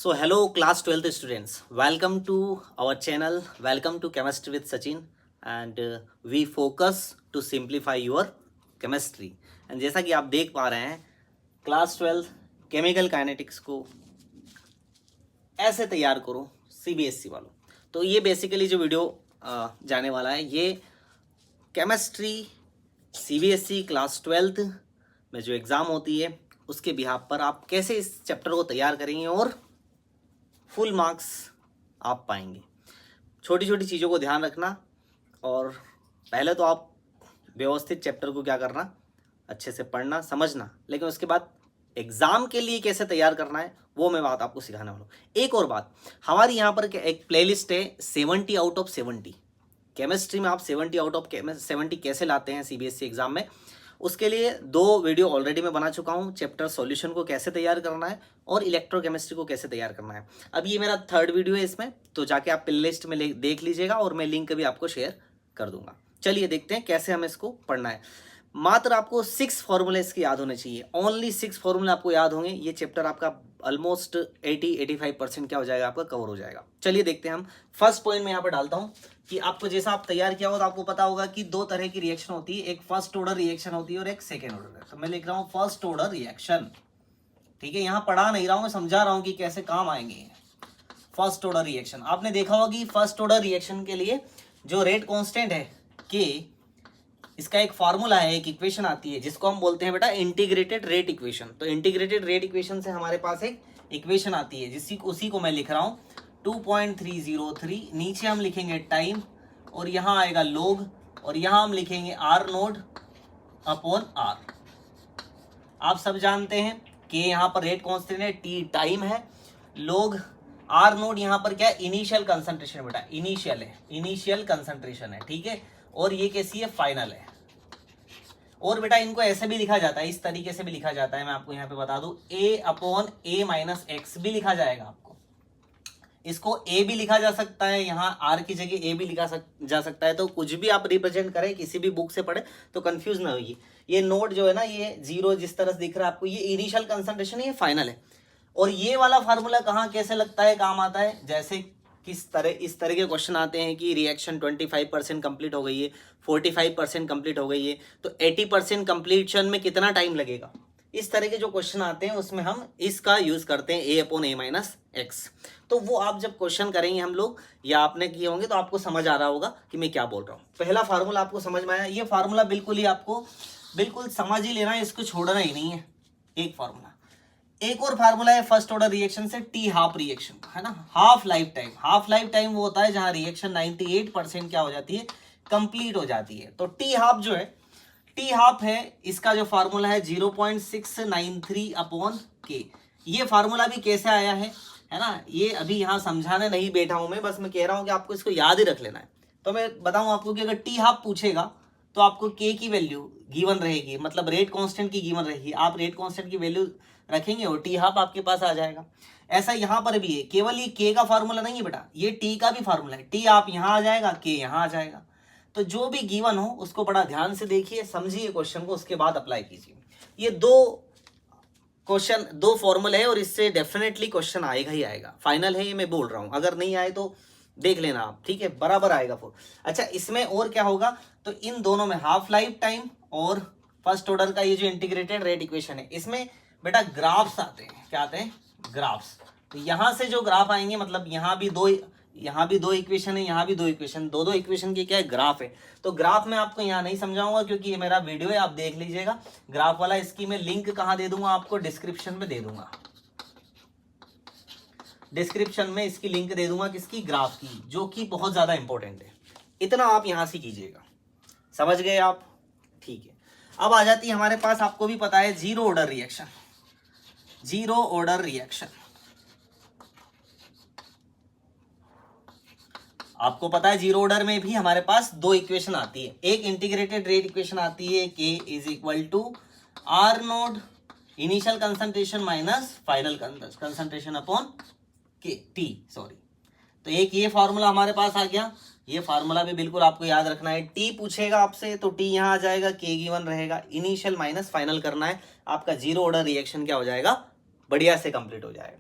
So hello class 12th students, welcome to our channel, welcome to Chemistry with Sachin and we focus to simplify your chemistry and जैसा कि आप देख पा रहे हैं class 12 chemical kinetics को ऐसे तैयार करो सीबीएसई वालों। तो ये बेसिकली जो वीडियो जाने वाला है ये केमिस्ट्री सीबीएसई क्लास 12th में जो एग्ज़ाम होती है उसके बिहाफ पर आप कैसे इस चैप्टर को तैयार करेंगे और फुल मार्क्स आप पाएंगे। छोटी छोटी चीज़ों को ध्यान रखना और पहले तो आप व्यवस्थित चैप्टर को क्या करना, अच्छे से पढ़ना समझना, लेकिन उसके बाद एग्ज़ाम के लिए कैसे तैयार करना है वो मैं बात आपको सिखाने वाला हूँ। एक और बात, हमारी यहाँ पर एक प्लेलिस्ट है 70 आउट ऑफ 70। केमिस्ट्री में आप 70 आउट ऑफ 70 कैसे लाते हैं सीबीएसई एग्ज़ाम में, उसके लिए 2 वीडियो ऑलरेडी मैं बना चुका हूँ। चैप्टर सॉल्यूशन को कैसे तैयार करना है और इलेक्ट्रोकेमिस्ट्री को कैसे तैयार करना है। अब ये मेरा 3rd वीडियो है इसमें, तो जाके आप प्ले लिस्ट में देख लीजिएगा और मैं लिंक भी आपको शेयर कर दूंगा। चलिए देखते हैं कैसे हमें इसको पढ़ना है। मात्र आपको 6 फॉर्मूले इसके याद होने चाहिए, ओनली 6 फॉर्मूले आपको याद होंगे। ये चैप्टर आपका ऑलमोस्ट 80-85% क्या हो जाएगा, आपका कवर हो जाएगा। चलिए देखते हैं हम। फर्स्ट पॉइंट मैं यहाँ पर डालता हूँ कि आपको जैसा आप तैयार किया हो तो आपको पता होगा कि 2 तरह की रिएक्शन होती है, एक फर्स्ट ऑर्डर रिएक्शन होती है और एक सेकेंड ऑर्डर। तो मैं लिख रहा हूँ फर्स्ट ऑर्डर रिएक्शन, ठीक है। यहाँ पढ़ा नहीं रहा हूँ, मैं समझा रहा हूँ कि कैसे काम आएंगे। फर्स्ट ऑर्डर रिएक्शन आपने देखा होगा कि फर्स्ट ऑर्डर रिएक्शन के लिए जो रेट कॉन्स्टेंट है कि इसका एक फार्मूला है, एक इक्वेशन आती है जिसको हम बोलते हैं बेटा इंटीग्रेटेड रेट इक्वेशन। तो इंटीग्रेटेड रेट इक्वेशन से हमारे पास एक इक्वेशन आती है उसी को मैं लिख रहा हूँ 2.303। नीचे हम लिखेंगे टाइम और यहाँ आएगा लोग और यहाँ हम लिखेंगे आर नोड अपॉन आर। आप सब जानते हैं कि यहाँ पर रेट कॉन्स्टेंट है, टी टाइम है, लोग आर नोड यहाँ पर क्या है, इनिशियल कंसंट्रेशन बेटा, इनिशियल है, इनिशियल कंसंट्रेशन है, ठीक है। और ये कैसी है, फाइनल है। और बेटा इनको ऐसे भी लिखा जाता है, इस तरीके से भी लिखा जाता है, मैं आपको यहाँ पे बता दूं, a upon a minus x भी लिखा जाएगा आपको। इसको a भी लिखा जा सकता है, यहाँ r की जगह a भी लिखा जा सकता है। तो कुछ भी आप रिप्रेजेंट करें, किसी भी बुक से पढ़े तो कंफ्यूज ना होइए। ये नोट जो है ना, ये 0 जिस तरह से दिख रहा है आपको, ये इनिशियल कंसंट्रेशन है, ये फाइनल है। और ये वाला फार्मूला कहाँ कैसे लगता है, काम आता है, जैसे इस तरह के क्वेश्चन आते हैं कि रिएक्शन 25% कंप्लीट हो गई है, 45% कंप्लीट हो गई है, तो 80% कंप्लीशन में कितना टाइम लगेगा। इस तरह के जो क्वेश्चन आते हैं उसमें हम इसका यूज करते हैं a upon a minus x. तो वो आप जब क्वेश्चन करेंगे हम लोग या आपने किए होंगे तो आपको समझ आ रहा होगा कि मैं क्या बोल रहा हूँ। पहला फार्मूला आपको समझ में आया। ये फार्मूला बिल्कुल ही आपको बिल्कुल समझ ही लेना है, इसको छोड़ना ही नहीं है। एक फार्मूला, एक और फार्मूला है फर्स्ट ऑर्डर रिएक्शन से, टी हाफ रिएक्शन, है ना, half life time. Half life time वो होता है जहां रिएक्शन 98% क्या हो जाती है, कंप्लीट हो जाती है। तो टी हाफ जो है, टी हाफ है, इसका जो फार्मूला है 0.693 अपॉन के। ये फार्मूला भी कैसे आया है ना, ये अभी यहाँ समझाने नहीं बैठा हूं मैं, बस मैं कह रहा हूं कि आपको इसको याद ही रख लेना है। तो मैं बताऊं आपको कि अगर टी हाफ पूछेगा तो आपको के की वैल्यू गिवन रहेगी, मतलब रेट कांस्टेंट की गिवन रहेगी। आप रेट कांस्टेंट की वैल्यू रखेंगे और टी हाफ आपके पास आ जाएगा। ऐसा यहाँ पर भी है, केवल ये के का फार्मूला नहीं है बेटा, ये टी का भी फार्मूला है। टी आप यहाँ आ जाएगा, के यहाँ आ जाएगा। तो जो भी गिवन हो उसको बड़ा ध्यान से देखिए, समझिए क्वेश्चन को, उसके बाद अप्लाई कीजिए। ये 2 फॉर्मूले है और इससे डेफिनेटली क्वेश्चन आएगा ही आएगा, फाइनल है ये मैं बोल रहा हूँ। अगर नहीं आए तो देख लेना आप, ठीक है, बराबर आएगा फिर। अच्छा, इसमें और क्या होगा, तो इन दोनों में हाफ लाइफ टाइम और फर्स्ट ऑर्डर का ये जो इंटीग्रेटेड रेट इक्वेशन है, इसमें बेटा ग्राफ्स आते हैं। क्या आते हैं, ग्राफ्स। तो यहां से जो ग्राफ आएंगे, मतलब यहाँ भी दो इक्वेशन है, यहाँ भी 2 इक्वेशन, दो इक्वेशन के क्या है, ग्राफ है। तो ग्राफ में आपको यहाँ नहीं समझाऊंगा क्योंकि ये मेरा वीडियो है, आप देख लीजिएगा ग्राफ वाला। इसकी मैं लिंक कहाँ दे दूंगा आपको, डिस्क्रिप्शन में दे दूंगा। डिस्क्रिप्शन में इसकी लिंक दे दूंगा, किसकी, ग्राफ की, जो कि बहुत ज्यादा इंपॉर्टेंट है। इतना आप यहां से कीजिएगा, समझ गए आप, ठीक है। अब आ जाती है हमारे पास, आपको भी पता है, zero order reaction. Zero order reaction आपको पता है, जीरो ऑर्डर में भी हमारे पास 2 इक्वेशन आती है। एक इंटीग्रेटेड रेट इक्वेशन आती है, K is equal to R naught initial concentration minus final concentration upon K T, sorry. तो एक ये फार्मूला हमारे पास आ गया। ये फार्मूला भी बिल्कुल आपको याद रखना है। टी पूछेगा आपसे तो टी यहाँ आ जाएगा, के गिवन रहेगा, इनिशियल माइनस फाइनल करना है, आपका जीरो ऑर्डर रिएक्शन क्या हो जाएगा, बढ़िया से कंप्लीट हो जाएगा।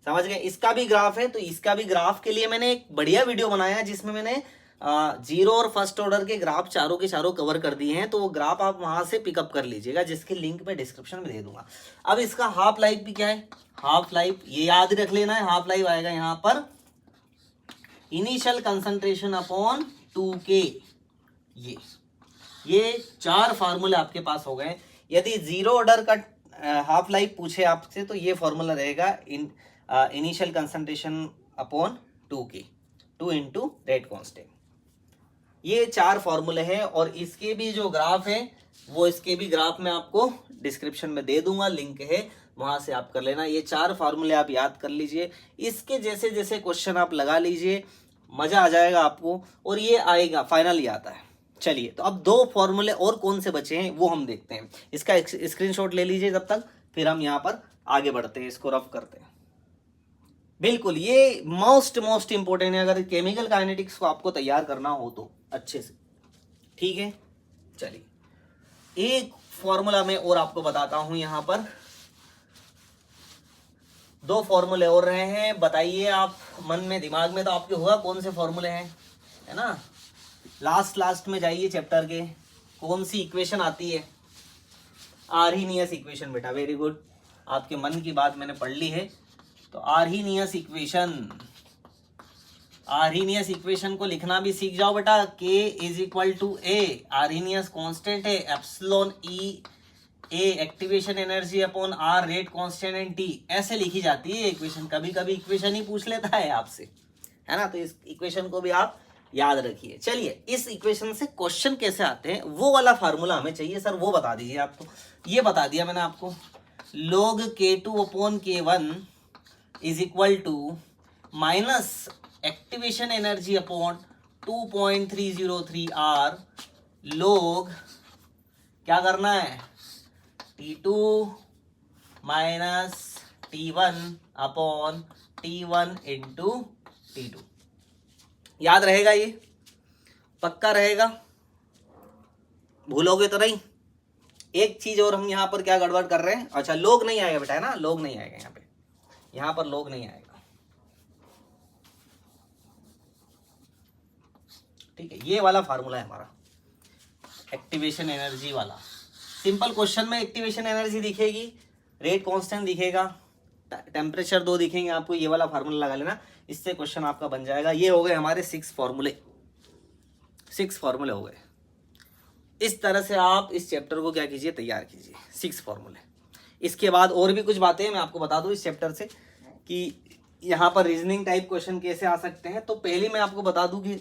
समझ गए। इसका भी ग्राफ है, तो इसका भी ग्राफ के लिए मैंने एक बढ़िया वीडियो बनाया जिसमें मैंने जीरो और फर्स्ट ऑर्डर के ग्राफ चारों के चारों कवर कर दिए हैं, तो वो ग्राफ आप वहां से पिकअप कर लीजिएगा, जिसके लिंक मैं डिस्क्रिप्शन में दे दूंगा। अब इसका हाफ लाइफ भी क्या है, हाफ लाइफ ये याद रख लेना है, हाफ लाइफ आएगा यहाँ पर इनिशियल कंसंट्रेशन अपॉन 2K। ये 4 फार्मूले आपके पास हो गए। यदि जीरो ऑर्डर का हाफ लाइफ पूछे आपसे तो ये फॉर्मूला रहेगा initial concentration upon 2K, 2 into rate constant. ये 4 फॉर्मूले हैं और इसके भी जो ग्राफ है वो इसके भी ग्राफ में आपको डिस्क्रिप्शन में दे दूंगा, लिंक है, वहां से आप कर लेना। ये 4 फार्मूले आप याद कर लीजिए, इसके जैसे जैसे क्वेश्चन आप लगा लीजिए, मजा आ जाएगा आपको, और ये आएगा फाइनली आता है। चलिए, तो अब 2 फॉर्मूले और कौन से बचे हैं वो हम देखते हैं। इसका स्क्रीनशॉट ले लीजिए जब तक, फिर हम यहाँ पर आगे बढ़ते हैं, इसको रफ करते हैं। बिल्कुल, ये मोस्ट इंपॉर्टेंट है अगर केमिकल काइनेटिक्स को आपको तैयार करना हो तो अच्छे से, ठीक है। चलिए, एक फॉर्मूला में और आपको बताता हूं, यहां पर 2 फॉर्मूले और रहे हैं। बताइए आप मन में दिमाग में तो आपके होगा कौन से फॉर्मूले हैं, है ना। लास्ट में जाइए चैप्टर के, कौन सी इक्वेशन आती है, आर्हीनियस इक्वेशन। बेटा वेरी गुड, आपके मन की बात मैंने पढ़ ली है। तो आर्हीनियस इक्वेशन को लिखना भी सीख जाओ बेटा। K is equal to A, Arrhenius constant है, epsilon E A activation energy upon R rate constant and T, ऐसे लिखी जाती है इक्वेशन। कभी कभी इक्वेशन ही पूछ लेता है आपसे, है ना, तो इस इक्वेशन को भी आप याद रखिए। चलिए, इस इक्वेशन से क्वेश्चन कैसे आते हैं वो वाला फार्मूला हमें चाहिए सर, वो बता दीजिए आपको। ये बता दिया मैंने आपको, log K2 upon K1 is equal to minus activation energy upon 2.303 R log, क्या करना है, T2 minus T1 upon T1 into T2। याद रहेगा, ये पक्का रहेगा, भूलोगे तो नहीं। एक चीज और हम यहाँ पर क्या गड़बड़ कर रहे हैं, अच्छा log नहीं आएगा बेटा, है ना, log नहीं आएगा यहाँ पे, यहाँ पर log नहीं आएगा, ठीक है। ये वाला फार्मूला है हमारा एक्टिवेशन एनर्जी वाला। सिंपल क्वेश्चन में एक्टिवेशन एनर्जी दिखेगी, रेट कांस्टेंट दिखेगा, टेम्परेचर 2 दिखेंगे आपको, ये वाला फार्मूला लगा लेना, इससे क्वेश्चन आपका बन जाएगा। ये हो गए हमारे 6 फॉर्मूले हो गए। इस तरह से आप इस चैप्टर को क्या कीजिए, तैयार कीजिए, 6 फॉर्मूले। इसके बाद और भी कुछ बातें मैं आपको बता दूं इस चैप्टर से कि यहाँ पर रीजनिंग टाइप क्वेश्चन कैसे आ सकते हैं। तो पहले मैं आपको बता दूं कि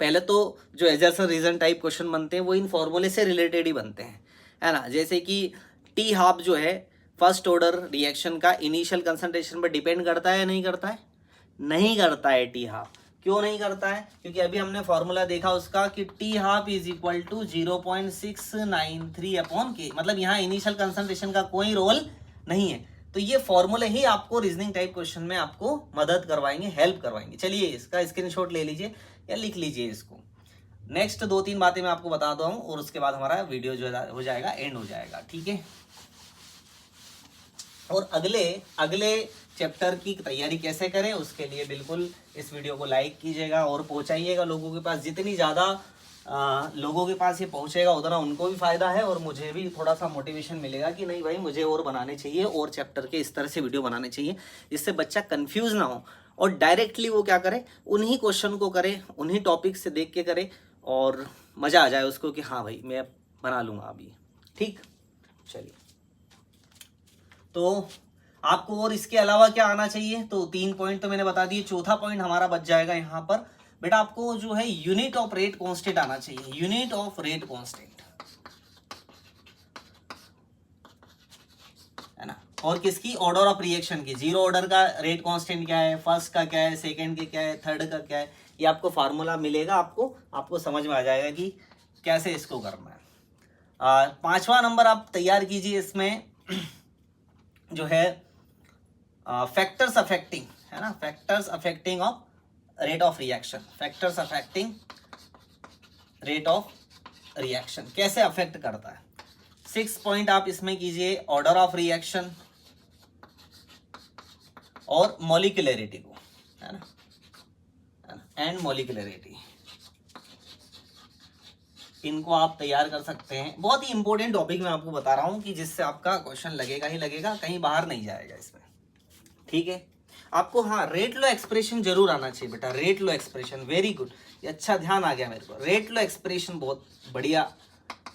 पहले तो जो एजर्सन रीजन टाइप क्वेश्चन बनते हैं वो इन फॉर्मूले से रिलेटेड ही बनते हैं, है ना। जैसे कि टी हाफ जो है फर्स्ट ऑर्डर रिएक्शन का इनिशियल कंसंट्रेशन पर डिपेंड करता है या नहीं करता है, नहीं करता है टी हाफ। क्यों नहीं करता है, क्योंकि अभी हमने फॉर्मूला देखा उसका कि T half is equal to 0.693 upon K, मतलब यहाँ इनिशियल कंसंट्रेशन का कोई रोल नहीं है। तो ये फॉर्मूले ही आपको रीजनिंग टाइप क्वेश्चन में आपको मदद करवाएंगे, हेल्प करवाएंगे। चलिए, इसका स्क्रीनशॉट ले लीजिए या लिख लीजिए इसको। नेक्स्ट 2-3 बातें मैं आपको बताता हूँ और उसके बाद हमारा वीडियो जो हो जाएगा एंड हो जाएगा, ठीक है। और अगले चैप्टर की तैयारी कैसे करें उसके लिए बिल्कुल इस वीडियो को लाइक कीजिएगा और पहुंचाइएगा लोगों के पास। जितनी ज़्यादा लोगों के पास ये पहुंचेगा उतना उनको भी फायदा है और मुझे भी थोड़ा सा मोटिवेशन मिलेगा कि नहीं भाई मुझे और बनाने चाहिए, और चैप्टर के इस तरह से वीडियो बनाने चाहिए जिससे बच्चा कंफ्यूज ना हो और डायरेक्टली वो क्या करे, उन्हीं क्वेश्चन को करे, उन्हीं टॉपिक से देख के करे और मज़ा आ जाए उसको कि हाँ भाई मैं बना लूँगा अभी, ठीक। चलिए, तो आपको और इसके अलावा क्या आना चाहिए, तो 3 पॉइंट तो मैंने बता दिए। चौथा पॉइंट हमारा बच जाएगा यहाँ पर बेटा, आपको जो है यूनिट ऑफ रेट कांस्टेंट आना चाहिए, यूनिट ऑफ रेट कांस्टेंट, है ना। और किसकी, ऑर्डर ऑफ रिएक्शन की। जीरो ऑर्डर का रेट कांस्टेंट क्या है, फर्स्ट का क्या है, सेकंड के क्या है, थर्ड का क्या है, ये आपको फार्मूला मिलेगा, आपको समझ में आ जाएगा कि कैसे इसको करना है। 5वां नंबर आप तैयार कीजिए इसमें जो है फैक्टर्स अफेक्टिंग, है ना, factors affecting of rate of reaction, factors affecting rate of reaction कैसे अफेक्ट करता है। 6 पॉइंट आप इसमें कीजिए, ऑर्डर ऑफ रिएक्शन, और मॉलिक्यूलरिटी को, है ना, एंड मॉलिक्यूलरिटी, इनको आप तैयार कर सकते हैं। बहुत ही इंपॉर्टेंट टॉपिक मैं आपको बता रहा हूं कि जिससे आपका क्वेश्चन लगेगा ही लगेगा, कहीं बाहर नहीं जाएगा इसमें, ठीक है। आपको हाँ रेट लो एक्सप्रेशन जरूर आना चाहिए बेटा, रेट लो एक्सप्रेशन, वेरी गुड, ये अच्छा ध्यान आ गया मेरे को। रेट लो एक्सप्रेशन बहुत बढ़िया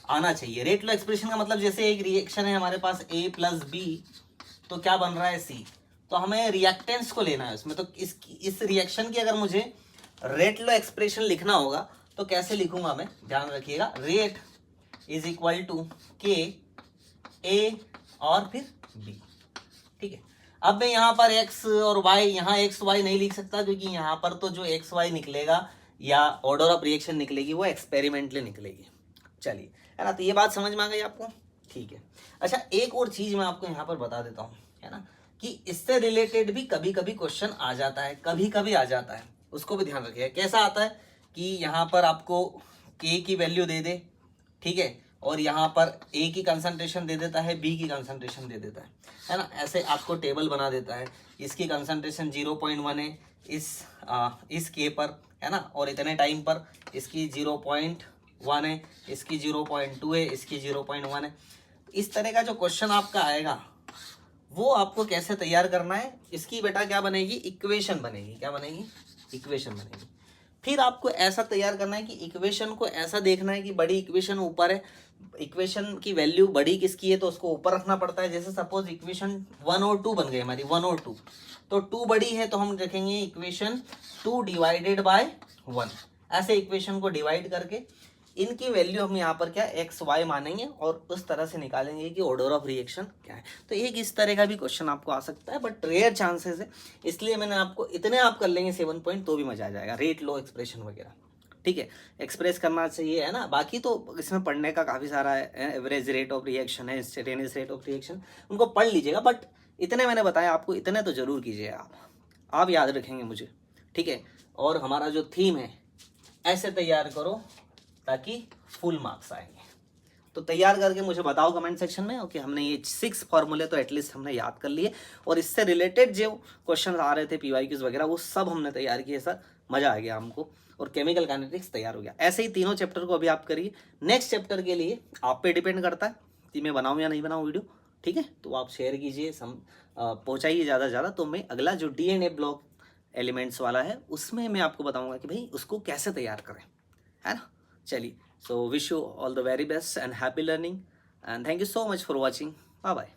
आना चाहिए। रेट लो एक्सप्रेशन का मतलब जैसे एक रिएक्शन है हमारे पास A + B, तो क्या बन रहा है C, तो हमें रिएक्टेंस को लेना है उसमें। तो इस रिएक्शन की अगर मुझे रेट लो एक्सप्रेशन लिखना होगा तो कैसे लिखूंगा मैं, ध्यान रखिएगा। रेट = K A और फिर B, ठीक है। अब मैं यहाँ पर x और y, यहाँ x y नहीं लिख सकता क्योंकि यहाँ पर तो जो x y निकलेगा या ऑर्डर ऑफ रिएक्शन निकलेगी वो एक्सपेरिमेंटली निकलेगी। चलिए, है ना, तो ये बात समझ में आ गई आपको, ठीक है। अच्छा, एक और चीज मैं आपको यहाँ पर बता देता हूँ, है ना, कि इससे रिलेटेड भी कभी कभी क्वेश्चन आ जाता है, कभी कभी आ जाता है, उसको भी ध्यान रखिएगा। कैसा आता है कि यहाँ पर आपको K की वैल्यू दे दे, ठीक है, और यहाँ पर A की कंसंट्रेशन दे देता है, B की कंसंट्रेशन दे देता है ना, ऐसे आपको टेबल बना देता है। इसकी कंसंट्रेशन 0.1 है इस K पर, है ना, और इतने टाइम पर इसकी 0.1 है, इसकी 0.2 है, इसकी 0.1 है। इस तरह का जो क्वेश्चन आपका आएगा वो आपको कैसे तैयार करना है, इसकी बेटा क्या बनेगी, इक्वेशन बनेगी। क्या बनेगी, इक्वेशन बनेगी। फिर आपको ऐसा तैयार करना है कि इक्वेशन को ऐसा देखना है कि बड़ी इक्वेशन ऊपर है, इक्वेशन की वैल्यू बड़ी किसकी है तो उसको ऊपर रखना पड़ता है। जैसे सपोज इक्वेशन 1 और 2 बन गई हमारी, 1 और 2, तो 2 बड़ी है तो हम रखेंगे इक्वेशन 2 / 1। ऐसे इक्वेशन को डिवाइड करके इनकी वैल्यू हम यहाँ पर क्या x y मानेंगे और उस तरह से निकालेंगे कि ऑर्डर ऑफ रिएक्शन क्या है। तो एक इस तरह का भी क्वेश्चन आपको आ सकता है, बट रेयर चांसेस है, इसलिए मैंने आपको इतने आप कर लेंगे 7 पॉइंट तो भी मजा आ जाएगा। रेट लो एक्सप्रेशन वगैरह, ठीक है, एक्सप्रेस करना चाहिए, है ना। बाकी तो इसमें पढ़ने का काफ़ी सारा है, एवरेज रेट ऑफ रिएक्शन है, इंस्टेंटेनियस रेट ऑफ रिएक्शन, उनको पढ़ लीजिएगा। बट इतने मैंने बताया आपको, इतने तो जरूर कीजिए आप याद रखेंगे मुझे, ठीक है। और हमारा जो थीम है ऐसे तैयार करो ताकि फुल मार्क्स आएंगे। तो तैयार करके मुझे बताओ कमेंट सेक्शन में, ओके। हमने ये 6 फॉर्मूले तो एटलीस्ट हमने याद कर लिए, और इससे रिलेटेड जो क्वेश्चन आ रहे थे PYQs वगैरह वो सब हमने तैयार किए सर, मजा आ गया हमको, और केमिकल काइनेटिक्स तैयार हो गया। ऐसे ही तीनों चैप्टर को अभी आप करिए। नेक्स्ट चैप्टर के लिए आप पे डिपेंड करता है कि मैं बनाऊँ या नहीं बनाऊँ वीडियो, ठीक है। तो आप शेयर कीजिए, पहुँचाइए ज़्यादा से ज़्यादा। तो मैं अगला जो DNA ब्लॉक एलिमेंट्स वाला है उसमें मैं आपको बताऊँगा कि भाई उसको कैसे तैयार करें, है ना। चलिए, so wish you all the very best and happy learning, and thank you so much for watching. Bye bye.